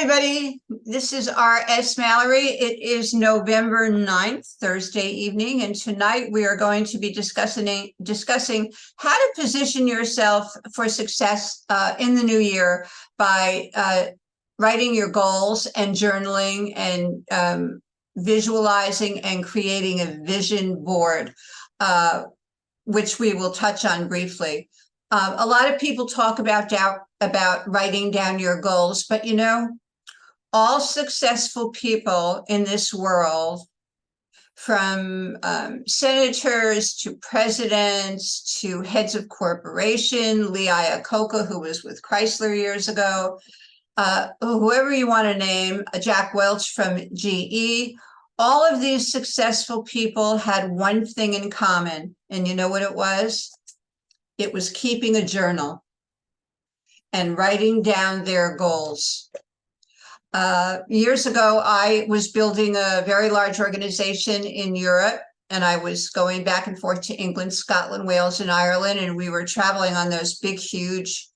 everybody. This is RS Mallory. It is November 9th, Thursday evening, and tonight we are going to be discussing how to position yourself for success in the new year by writing your goals and journaling and visualizing and creating a vision board, which we will touch on briefly. A lot of people talk about writing down your goals, but you know, all successful people in this world, from senators to presidents to heads of corporation, Lee Iacocca, who was with Chrysler years ago, whoever you want to name, Jack Welch from GE, all of these successful people had one thing in common. And you know what it was? It was keeping a journal and writing down their goals. Years ago, I was building a very large organization in Europe, and I was going back and forth to England, Scotland, Wales, and Ireland, and we were traveling on those big, huge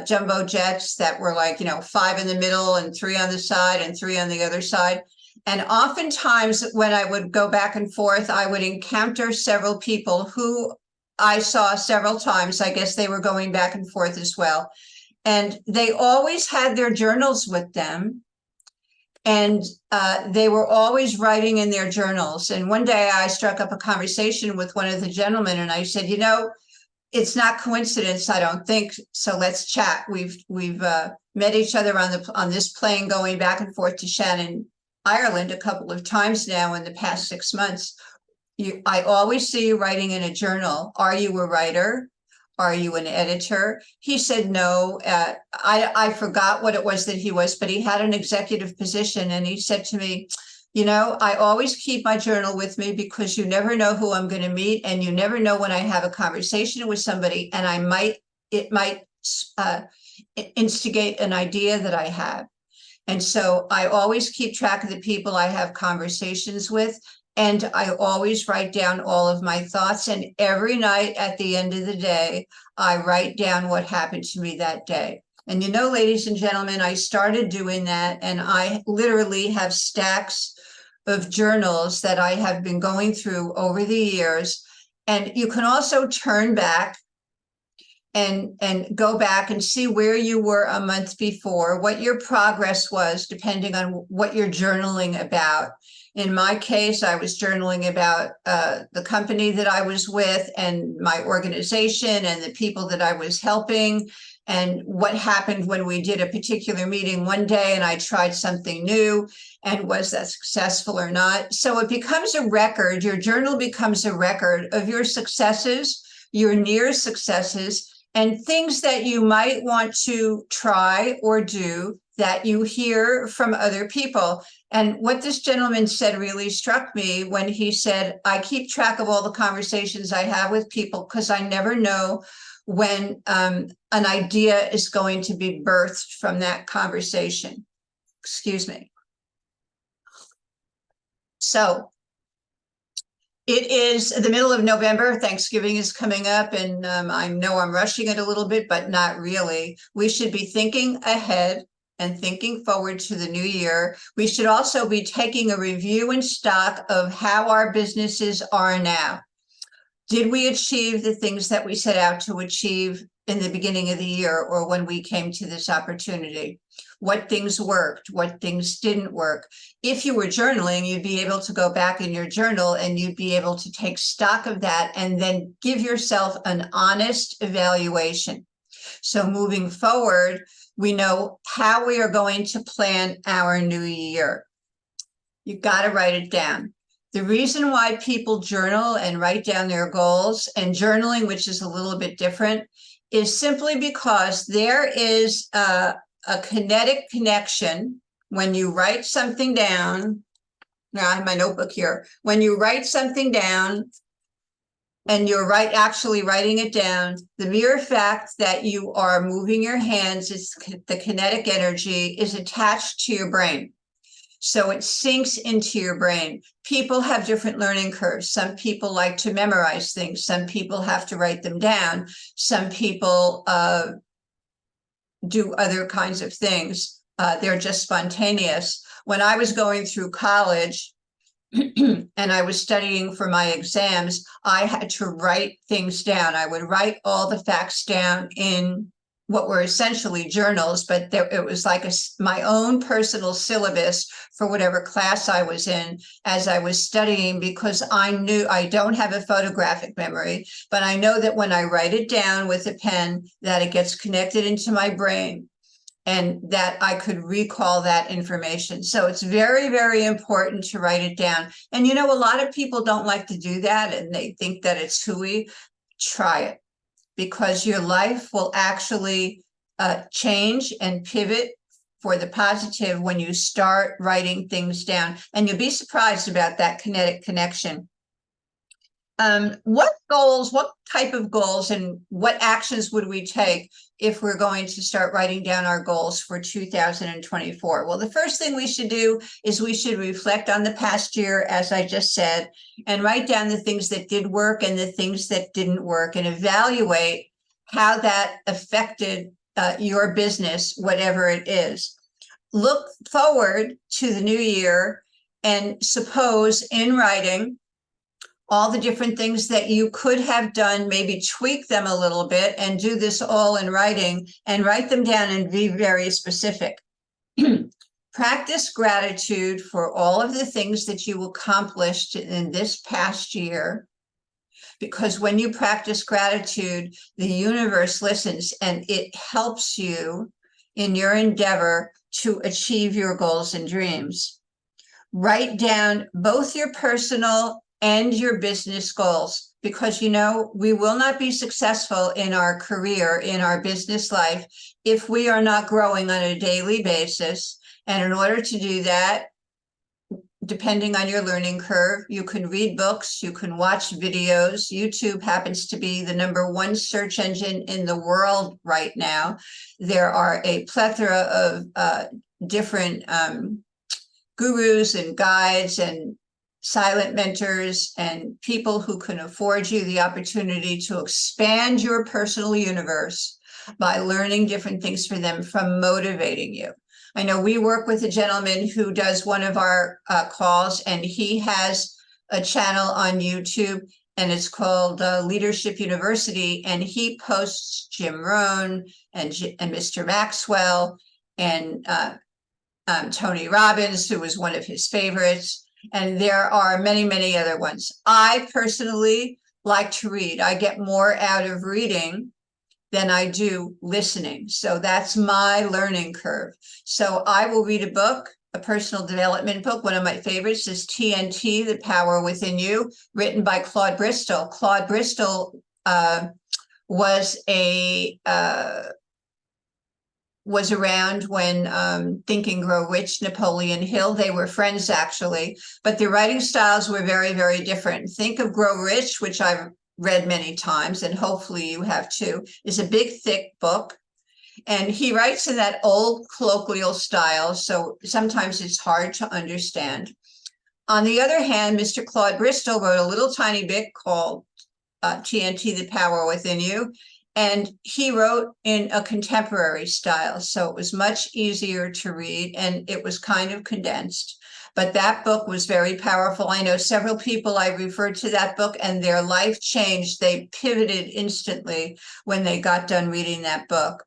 jumbo jets that were like, 5 in the middle and 3 on the side and 3 on the other side. And oftentimes when I would go back and forth, I would encounter several people who I saw several times. I guess they were going back and forth as well. And they always had their journals with them. And they were always writing in their journals. And one day I struck up a conversation with one of the gentlemen, and I said, it's not coincidence, I don't think. So let's chat. We've met each other on this plane going back and forth to Shannon, Ireland a couple of times now in the past 6 months. I always see you writing in a journal. Are you a writer? Are you an editor? He said no. I forgot what it was that he was, but he had an executive position. And he said to me, I always keep my journal with me because you never know who I'm going to meet. And you never know when I have a conversation with somebody and it might instigate an idea that I have. And so I always keep track of the people I have conversations with. And I always write down all of my thoughts. And every night at the end of the day, I write down what happened to me that day. And ladies and gentlemen, I started doing that. And I literally have stacks of journals that I have been going through over the years. And you can also turn back and go back and see where you were a month before, what your progress was, depending on what you're journaling about. In my case, I was journaling about the company that I was with and my organization and the people that I was helping and what happened when we did a particular meeting one day and I tried something new, and was that successful or not. So it becomes a record. Your journal becomes a record of your successes, your near successes, and things that you might want to try or do that you hear from other people. And what this gentleman said really struck me when he said, I keep track of all the conversations I have with people because I never know when an idea is going to be birthed from that conversation. Excuse me. So it is the middle of November. Thanksgiving is coming up, and I know I'm rushing it a little bit, but not really. We should be thinking ahead and thinking forward to the new year. We should also be taking a review and stock of how our businesses are now. Did we achieve the things that we set out to achieve in the beginning of the year or when we came to this opportunity? What things worked? What things didn't work? If you were journaling, you'd be able to go back in your journal and you'd be able to take stock of that and then give yourself an honest evaluation. So moving forward, we know how we are going to plan our new year. You got to write it down. The reason why people journal and write down their goals, and journaling, which is a little bit different, is simply because there is a kinetic connection when you write something down. Now I have my notebook here. When you write something down and you're actually writing it down, the mere fact that you are moving your hands, the kinetic energy is attached to your brain. So it sinks into your brain. People have different learning curves. Some people like to memorize things. Some people have to write them down. Some people do other kinds of things. they're just spontaneous. When I was going through college and I was studying for my exams, I had to write things down. I would write all the facts down in what were essentially journals, but it was like my own personal syllabus for whatever class I was in as I was studying, because I knew I don't have a photographic memory, but I know that when I write it down with a pen, that it gets connected into my brain and that I could recall that information. So it's very, very important to write it down. And you know, a lot of people don't like to do that and they think that it's hooey. Try it, because your life will actually change and pivot for the positive when you start writing things down. And you'll be surprised about that kinetic connection. What goals, what type of goals and what actions would we take if we're going to start writing down our goals for 2024? Well, the first thing we should do is we should reflect on the past year, as I just said, and write down the things that did work and the things that didn't work, and evaluate how that affected your business, whatever it is. Look forward to the new year and suppose in writing all the different things that you could have done, maybe tweak them a little bit and do this all in writing, and write them down and be very specific. Practice gratitude for all of the things that you accomplished in this past year, because when you practice gratitude, the universe listens and it helps you in your endeavor to achieve your goals and dreams. Write down both your personal and your business goals, because you know, we will not be successful in our career, in our business life, if we are not growing on a daily basis. And in order to do that, depending on your learning curve, you can read books, you can watch videos. YouTube happens to be the #1 search engine in the world right now. There are a plethora of different gurus and guides and silent mentors and people who can afford you the opportunity to expand your personal universe by learning different things for them, from motivating you. I know we work with a gentleman who does one of our calls, and he has a channel on YouTube, and it's called Leadership University, and he posts Jim Rohn and Mr. Maxwell and Tony Robbins, who was one of his favorites. And there are many, many other ones. I personally like to read. I get more out of reading than I do listening. So that's my learning curve. So I will read a book, a personal development book. One of my favorites is TNT, The Power Within You, written by Claude Bristol. Claude Bristol was around when Think and Grow Rich, Napoleon Hill. They were friends, actually, but their writing styles were very, very different. Think of Grow Rich, which I've read many times, and hopefully you have too, is a big, thick book. And he writes in that old colloquial style, so sometimes it's hard to understand. On the other hand, Mr. Claude Bristol wrote a little tiny book called TNT, The Power Within You. And he wrote in a contemporary style, so it was much easier to read, and it was kind of condensed. But that book was very powerful. I know several people I referred to that book, and their life changed. They pivoted instantly when they got done reading that book.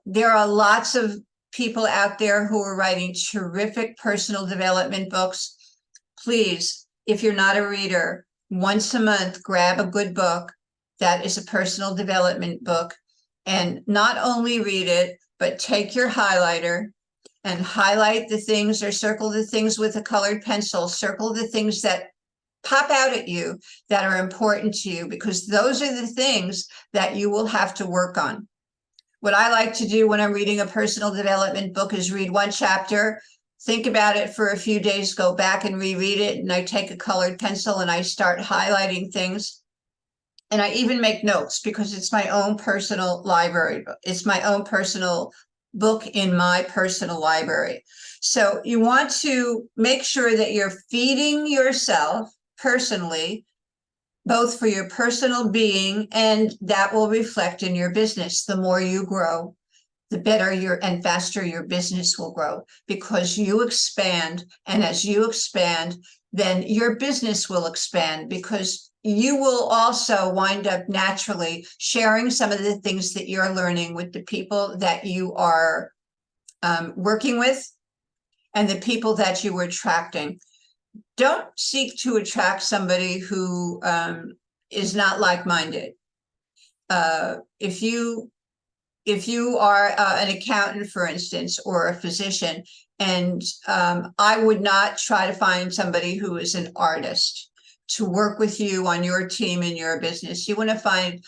There are lots of people out there who are writing terrific personal development books. Please, if you're not a reader, once a month, grab a good book that is a personal development book, and not only read it, but take your highlighter and highlight the things, or circle the things with a colored pencil, circle the things that pop out at you that are important to you, because those are the things that you will have to work on. What I like to do when I'm reading a personal development book is read one chapter, think about it for a few days, go back and reread it, and I take a colored pencil and I start highlighting things. And I even make notes, because it's my own personal library. It's my own personal book in my personal library. So you want to make sure that you're feeding yourself personally, both for your personal being, and that will reflect in your business. The more you grow, the better and faster your business will grow, because you expand. And as you expand, then your business will expand, because you will also wind up naturally sharing some of the things that you're learning with the people that you are working with and the people that you are attracting. Don't seek to attract somebody who is not like-minded. If you are an accountant, for instance, or a physician, and I would not try to find somebody who is an artist to work with you on your team in your business. You want to find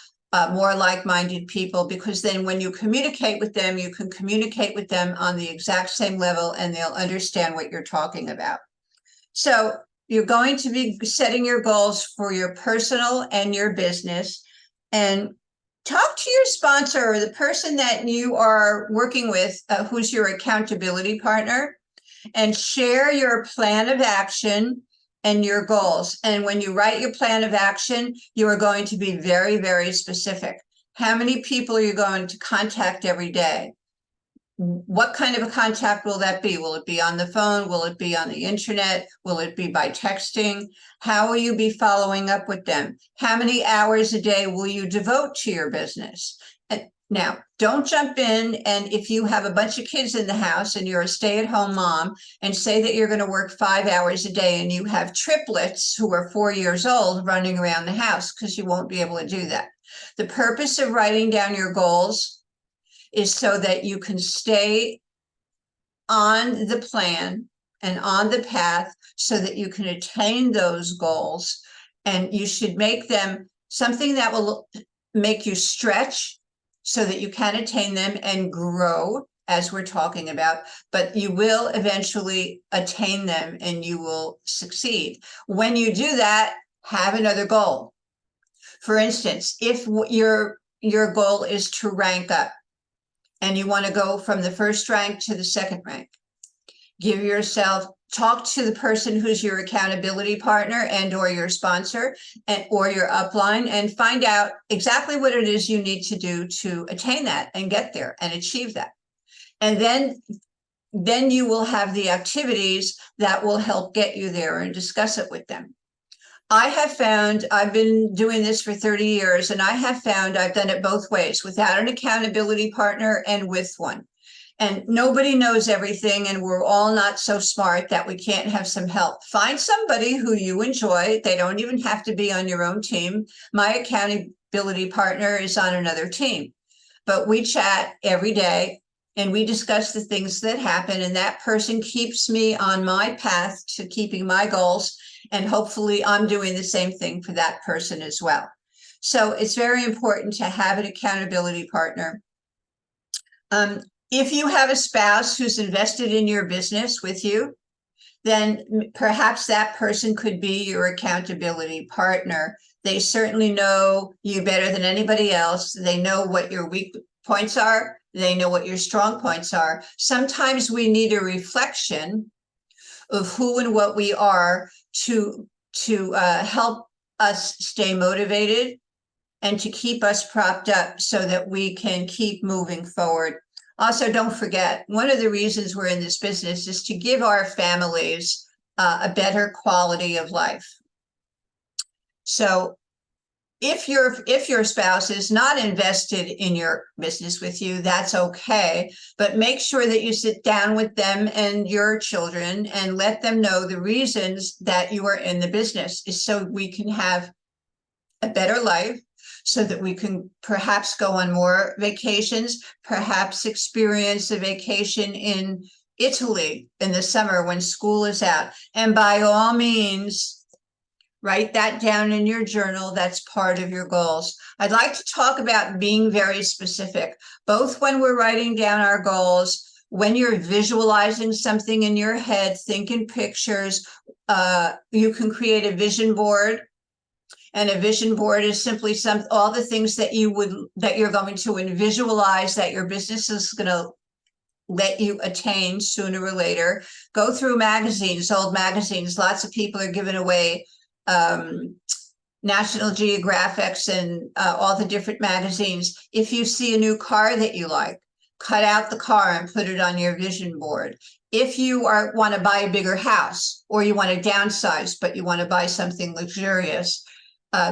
more like-minded people, because then when you communicate with them, you can communicate with them on the exact same level and they'll understand what you're talking about. So you're going to be setting your goals for your personal and your business, and talk to your sponsor or the person that you are working with, who's your accountability partner, and share your plan of action and your goals. And when you write your plan of action, you are going to be very, very specific. How many people are you going to contact every day? What kind of a contact will that be? Will it be on the phone? Will it be on the internet? Will it be by texting? How will you be following up with them? How many hours a day will you devote to your business? And now, don't jump in, and if you have a bunch of kids in the house and you're a stay-at-home mom, and say that you're going to work 5 hours a day and you have triplets who are 4 years old running around the house, because you won't be able to do that. The purpose of writing down your goals is so that you can stay on the plan and on the path so that you can attain those goals. And you should make them something that will make you stretch so that you can attain them and grow, as we're talking about, but you will eventually attain them and you will succeed. When you do that, have another goal. For instance, if your goal is to rank up, and you want to go from the first rank to the second rank, talk to the person who's your accountability partner and or your sponsor or your upline, and find out exactly what it is you need to do to attain that and get there and achieve that. And then you will have the activities that will help get you there, and discuss it with them. I have found, I've been doing this for 30 years, and I have found I've done it both ways, without an accountability partner and with one. And nobody knows everything, and we're all not so smart that we can't have some help. Find somebody who you enjoy. They don't even have to be on your own team. My accountability partner is on another team, but we chat every day and we discuss the things that happen, and that person keeps me on my path to keeping my goals. And hopefully I'm doing the same thing for that person as well. So it's very important to have an accountability partner. If you have a spouse who's invested in your business with you, then perhaps that person could be your accountability partner. They certainly know you better than anybody else. They know what your weak points are. They know what your strong points are. Sometimes we need a reflection of who and what we are to help us stay motivated and to keep us propped up so that we can keep moving forward. Also, don't forget, one of the reasons we're in this business is to give our families a better quality of life. So if your spouse is not invested in your business with you, that's okay. But make sure that you sit down with them and your children and let them know the reasons that you are in the business, is so we can have a better life, so that we can perhaps go on more vacations, perhaps experience a vacation in Italy in the summer when school is out. And by all means, write that down in your journal. That's part of your goals. I'd like to talk about being very specific, both when we're writing down our goals, when you're visualizing something in your head, think in pictures. You can create a vision board. And a vision board is simply all the things that you're going to visualize that your business is going to let you attain sooner or later. Go through magazines, old magazines. Lots of people are giving away National Geographics and all the different magazines. If you see a new car that you like, cut out the car and put it on your vision board. If you want to buy a bigger house, or you want to downsize, but you want to buy something luxurious,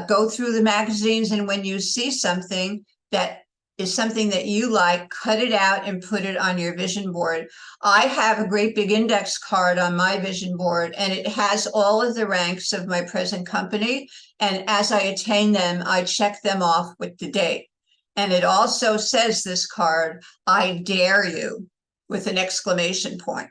go through the magazines, and when you see something that is something that you like, cut it out and put it on your vision board. I have a great big index card on my vision board, and it has all of the ranks of my present company. And as I attain them, I check them off with the date. And it also says, this card, I dare you, with an exclamation point.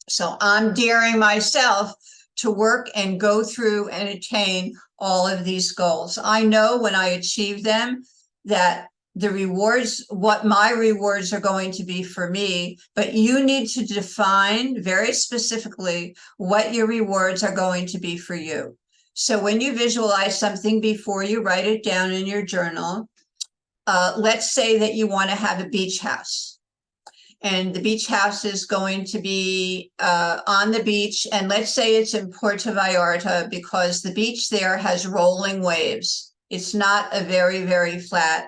So I'm daring myself to work and go through and attain all of these goals. I know when I achieve them that the rewards, what my rewards are going to be for me, but you need to define very specifically what your rewards are going to be for you. So when you visualize something, before you write it down in your journal, let's say that you want to have a beach house. And the beach house is going to be on the beach. And let's say it's in Puerto Vallarta, because the beach there has rolling waves. It's not a very, very flat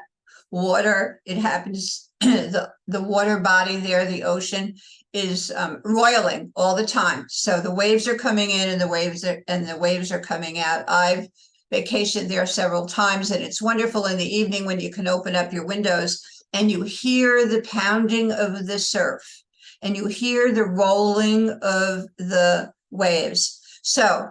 water. It happens, the water body there, the ocean, is roiling all the time. So the waves are coming in and the waves are coming out. I've vacationed there several times, and it's wonderful in the evening when you can open up your windows and you hear the pounding of the surf and you hear the rolling of the waves. So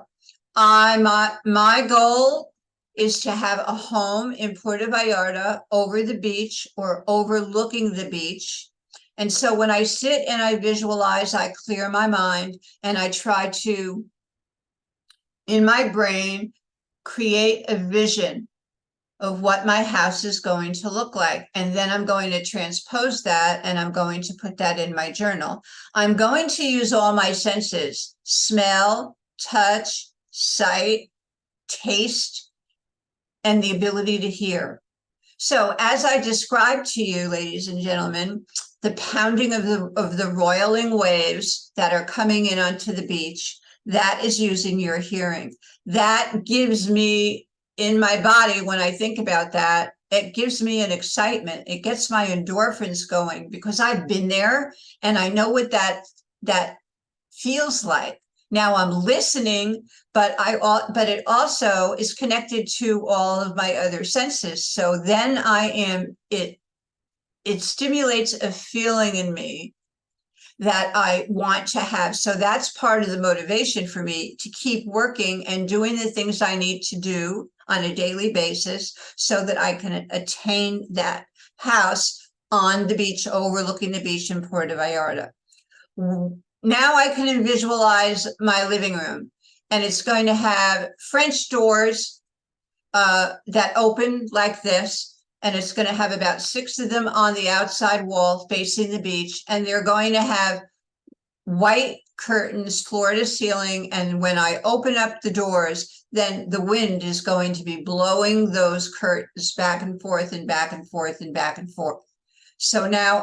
my goal is to have a home in Puerto Vallarta over the beach or overlooking the beach. And so when I sit and I visualize, I clear my mind and I try to, in my brain, create a vision of what my house is going to look like. And then I'm going to transpose that and I'm going to put that in my journal. I'm going to use all my senses: smell, touch, sight, taste, and the ability to hear. So as I described to you, ladies and gentlemen, the pounding of the roiling waves that are coming in onto the beach, that is using your hearing. That gives me, in my body, when I think about that, it gives me an excitement. It gets my endorphins going because I've been there and I know what that feels like. Now I'm listening, but it also is connected to all of my other senses. So then it stimulates a feeling in me that I want to have. So that's part of the motivation for me to keep working and doing the things I need to do on a daily basis so that I can attain that house on the beach, overlooking the beach in Puerto Vallarta. Now I can visualize my living room, and it's going to have French doors that open like this. And it's going to have about 6 of them on the outside wall facing the beach. And they're going to have white curtains, floor to ceiling. And when I open up the doors, then the wind is going to be blowing those curtains back and forth and back and forth and back and forth. So now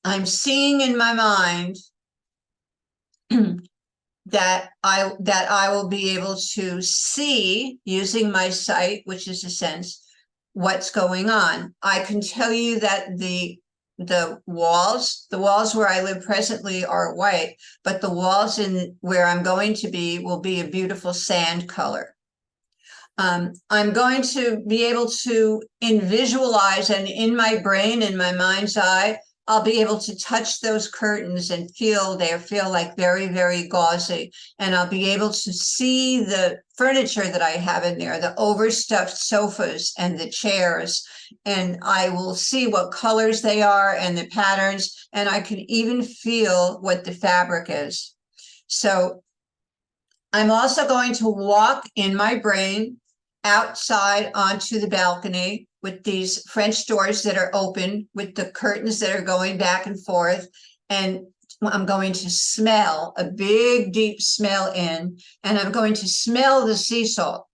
I'm seeing in my mind that I will be able to see, using my sight, which is a sense, what's going on. I can tell you that the walls where I live presently are white, but the walls in where I'm going to be will be a beautiful sand color. I'm going to be able to visualize, and in my brain, in my mind's eye, I'll be able to touch those curtains and feel like very, very gauzy. And I'll be able to see the furniture that I have in there, the overstuffed sofas and the chairs. And I will see what colors they are and the patterns. And I can even feel what the fabric is. So I'm also going to walk in my brain outside onto the balcony with these French doors that are open, with the curtains that are going back and forth. And I'm going to smell a big, deep smell in, and I'm going to smell the sea salt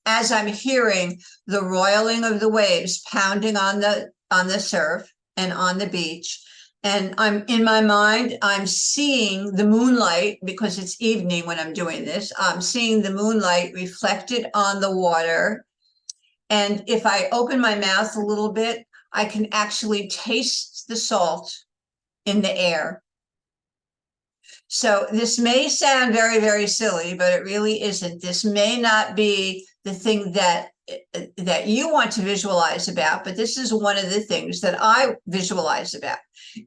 as I'm hearing the roiling of the waves pounding on the surf and on the beach. And I'm in my mind, I'm seeing the moonlight, because it's evening when I'm doing this. I'm seeing the moonlight reflected on the water. And if I open my mouth a little bit, I can actually taste the salt in the air. So this may sound very, very silly, but it really isn't. This may not be the thing that you want to visualize about, but this is one of the things that I visualize about.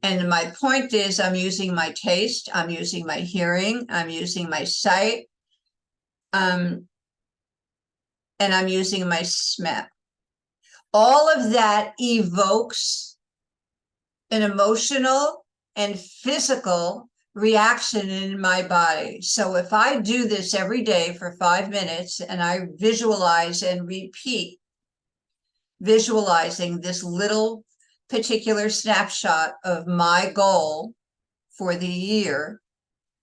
And my point is, I'm using my taste, I'm using my hearing, I'm using my sight, and I'm using my smell. All of that evokes an emotional and physical reaction in my body. So if I do this every day for 5 minutes and I visualize and repeat, visualizing this little particular snapshot of my goal for the year,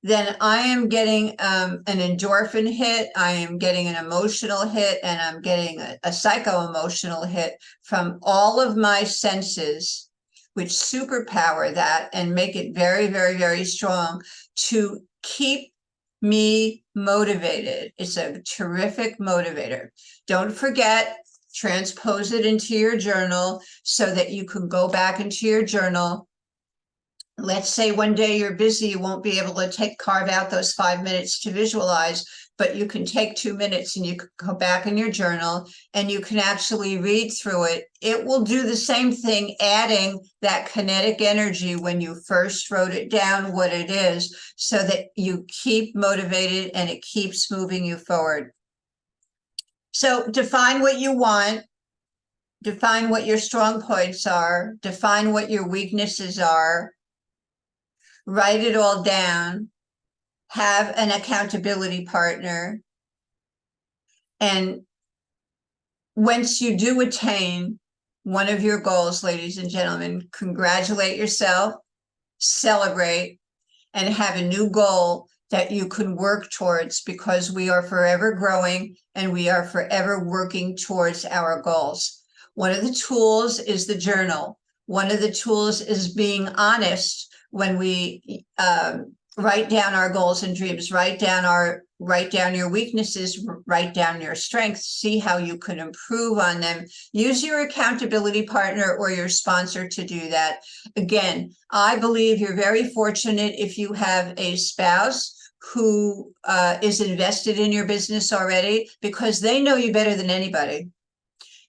then I am getting an endorphin hit, I am getting an emotional hit, and I'm getting a psycho-emotional hit from all of my senses, which superpower that and make it very, very, very strong to keep me motivated. It's a terrific motivator. Don't forget, transpose it into your journal so that you can go back into your journal. Let's say one day you're busy, you won't be able to carve out those 5 minutes to visualize, but you can take 2 minutes and you can go back in your journal and you can actually read through it. It will do the same thing, adding that kinetic energy when you first wrote it down, what it is, so that you keep motivated and it keeps moving you forward. So define what you want, define what your strong points are, define what your weaknesses are, write it all down, have an accountability partner. And once you do attain one of your goals, ladies and gentlemen, congratulate yourself, celebrate, and have a new goal that you can work towards, because we are forever growing and we are forever working towards our goals. One of the tools is the journal. One of the tools is being honest when we write down our goals and dreams, write down your weaknesses, write down your strengths, see how you can improve on them. Use your accountability partner or your sponsor to do that. Again, I believe you're very fortunate if you have a spouse who is invested in your business already, because they know you better than anybody.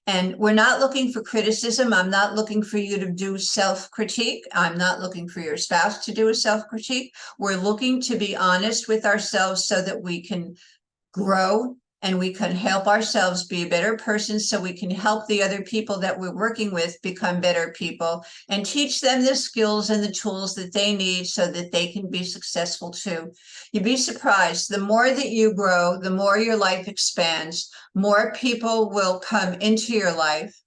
And we're not looking for criticism. I'm not looking for you to do self-critique. I'm not looking for your spouse to do a self-critique. We're looking to be honest with ourselves so that we can grow and we can help ourselves be a better person, so we can help the other people that we're working with become better people and teach them the skills and the tools that they need so that they can be successful too. You'd be surprised, the more that you grow, the more your life expands, more people will come into your life.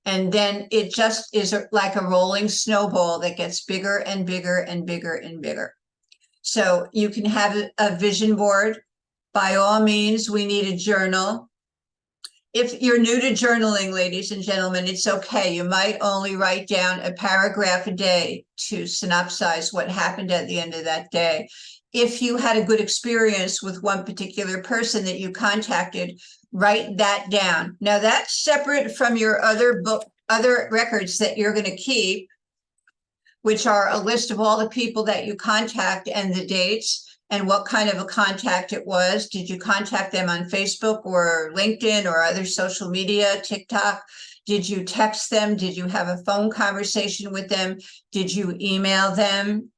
And then it just is like a rolling snowball that gets bigger and bigger and bigger and bigger. So you can have a vision board. By all means, we need a journal. If you're new to journaling, ladies and gentlemen, it's okay. You might only write down a paragraph a day to synopsize what happened at the end of that day. If you had a good experience with one particular person that you contacted, write that down. Now that's separate from your other records that you're going to keep, which are a list of all the people that you contact and the dates and what kind of a contact it was. Did you contact them on Facebook or LinkedIn or other social media, TikTok? Did you text them? Did you have a phone conversation with them? Did you email them?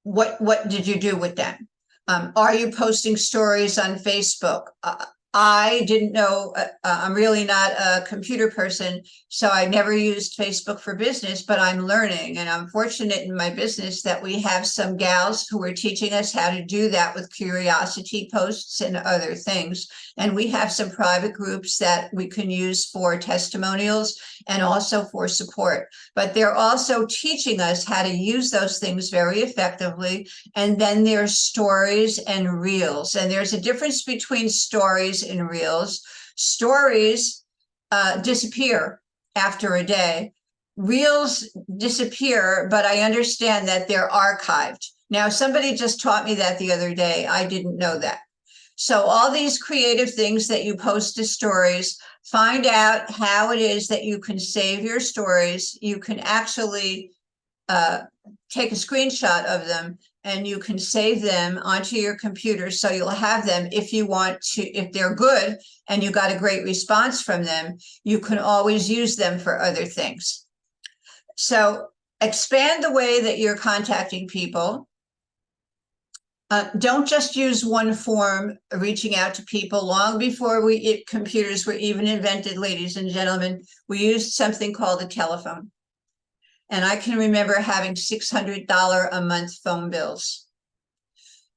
What did you do with them? Are you posting stories on Facebook? I didn't know, I'm really not a computer person, so I never used Facebook for business, but I'm learning, and I'm fortunate in my business that we have some gals who are teaching us how to do that with curiosity posts and other things. And we have some private groups that we can use for testimonials and also for support. But they're also teaching us how to use those things very effectively. And then there's stories and reels. And there's a difference between stories and reels. Stories disappear after a day. Reels disappear, but I understand that they're archived. Now, somebody just taught me that the other day. I didn't know that. So all these creative things that you post to stories, find out how it is that you can save your stories. You can actually take a screenshot of them and you can save them onto your computer. So you'll have them if you want to, if they're good and you got a great response from them, you can always use them for other things. So expand the way that you're contacting people. Don't just use one form, reaching out to people. Long before computers were even invented, ladies and gentlemen, we used something called a telephone. And I can remember having $600 a month phone bills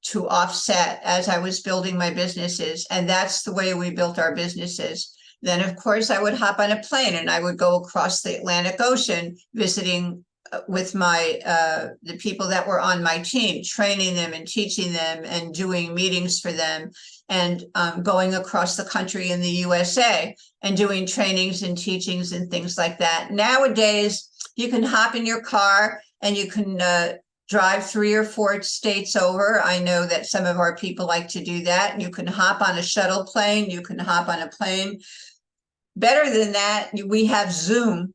to offset as I was building my businesses. And that's the way we built our businesses. Then, of course, I would hop on a plane and I would go across the Atlantic Ocean visiting with the people that were on my team, training them and teaching them and doing meetings for them, and going across the country in the USA and doing trainings and teachings and things like that. Nowadays, you can hop in your car and you can drive 3 or 4 states over. I know that some of our people like to do that. You can hop on a shuttle plane. You can hop on a plane. Better than that, we have Zoom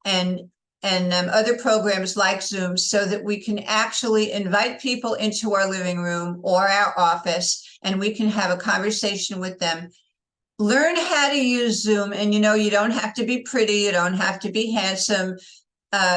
and other programs like Zoom so that we can actually invite people into our living room or our office and we can have a conversation with them. Learn how to use Zoom, and you don't have to be pretty, you don't have to be handsome,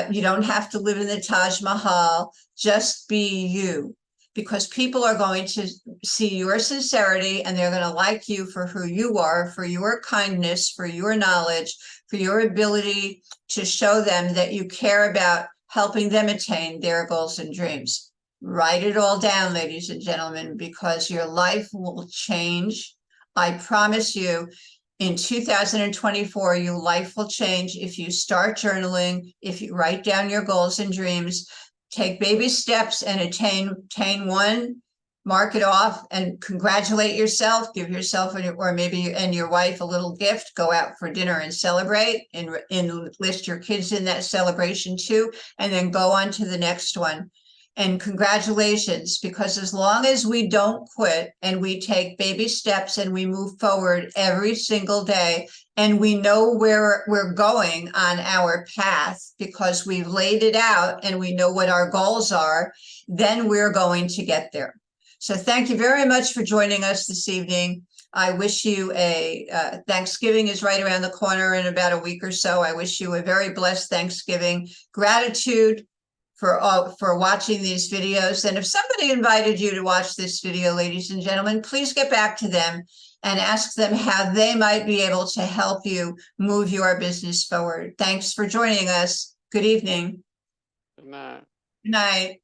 you don't have to live in the Taj Mahal. Just be you, because people are going to see your sincerity and they're going to like you for who you are, for your kindness, for your knowledge, for your ability to show them that you care about helping them attain their goals and dreams. Write it all down, ladies and gentlemen, because your life will change. I promise you, in 2024, your life will change if you start journaling, if you write down your goals and dreams, take baby steps and attain one, mark it off and congratulate yourself, give yourself or maybe and your wife a little gift, go out for dinner and celebrate and enlist your kids in that celebration too, and then go on to the next one. And congratulations, because as long as we don't quit and we take baby steps and we move forward every single day and we know where we're going on our path because we've laid it out and we know what our goals are, then we're going to get there. So thank you very much for joining us this evening. I wish you Thanksgiving is right around the corner in about a week or so. I wish you a very blessed Thanksgiving. Gratitude for watching these videos. And if somebody invited you to watch this video, ladies and gentlemen, please get back to them and ask them how they might be able to help you move your business forward. Thanks for joining us. Good evening. Good night. Good night.